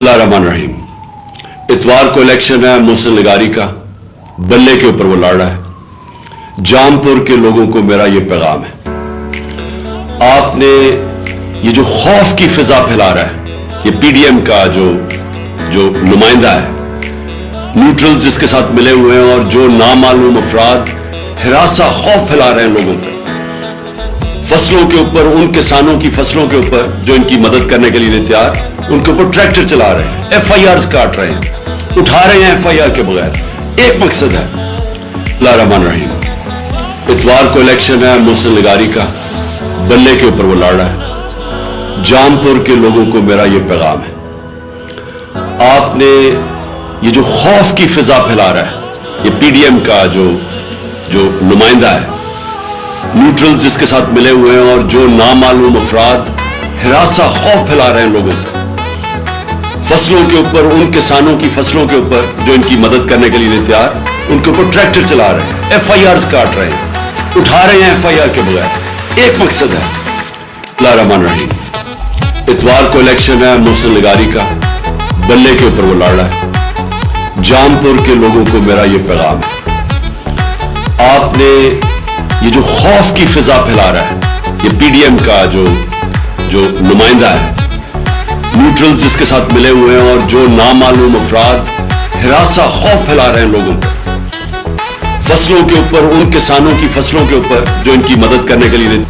रहीम। इतवार को इलेक्शन है मुहसिन लगारी का, बल्ले के ऊपर वो लड़ रहा है। जामपुर के लोगों को मेरा ये पैगाम है, आपने ये जो खौफ की फिजा फैला रहा है, ये पीडीएम का जो नुमाइंदा है, न्यूट्रल्स जिसके साथ मिले हुए हैं और जो नामालूम अफराद हिरासा खौफ फैला रहे हैं लोगों पर, फसलों के ऊपर, उन किसानों की फसलों के ऊपर जो इनकी मदद करने के लिए नहीं तैयार, उनके ऊपर ट्रैक्टर चला रहे हैं, एफआईआर काट रहे हैं, उठा रहे हैं एफआईआर के बगैर। एक मकसद है, रहीम। इतवार को इलेक्शन है मुहसिन लगारी का, बल्ले के ऊपर वो लड़ रहा है। जामपुर के लोगों को मेरा ये पैगाम है, आपने ये जो खौफ की फिजा फैला रहा है, ये पीडीएम का जो नुमाइंदा है, न्यूट्रल्स जिसके साथ मिले हुए हैं और जो नामालूम अफराद हिरासा खौफ फैला रहे हैं लोगों पर, फसलों के ऊपर, उन किसानों की फसलों के ऊपर जो इनकी मदद करने के लिए नहीं तैयार, उनके ऊपर ट्रैक्टर चला रहे हैं, एफआईआर काट रहे हैं, उठा रहे हैं एफआईआर के बगैर। एक मकसद है, रहीम। इतवार को इलेक्शन है मुहसिन लगारी का, बल्ले के ऊपर वो लड़ रहा है। जामपुर के लोगों को मेरा ये पैगाम है, आपने ये जो खौफ की फिजा फैला रहा है, ये पीडीएम का जो नुमाइंदा है, न्यूट्रल्स जिसके साथ मिले हुए हैं और जो नामालूम अफराद हिरासा खौफ फैला रहे हैं लोगों पर, फसलों के ऊपर, उन किसानों की फसलों के ऊपर जो इनकी मदद करने के लिए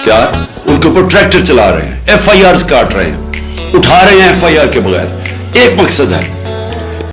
क्या, उनके ऊपर ट्रैक्टर चला रहे हैं, एफआईआर काट रहे हैं, उठा रहे हैं एफआईआर के बगैर। एक मकसद है,